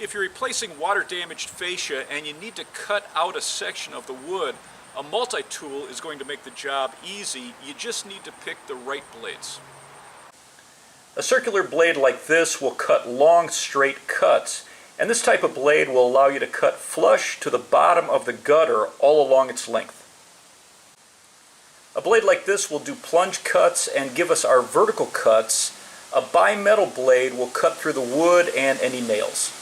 If you're replacing water-damaged fascia and you need to cut out a section of the wood, a multi-tool is going to make the job easy. You just need to pick the right blades. A circular blade like this will cut long, straight cuts, and this type of blade will allow you to cut flush to the bottom of the gutter all along its length. A blade like this will do plunge cuts and give us our vertical cuts. A bimetal blade will cut through the wood and any nails.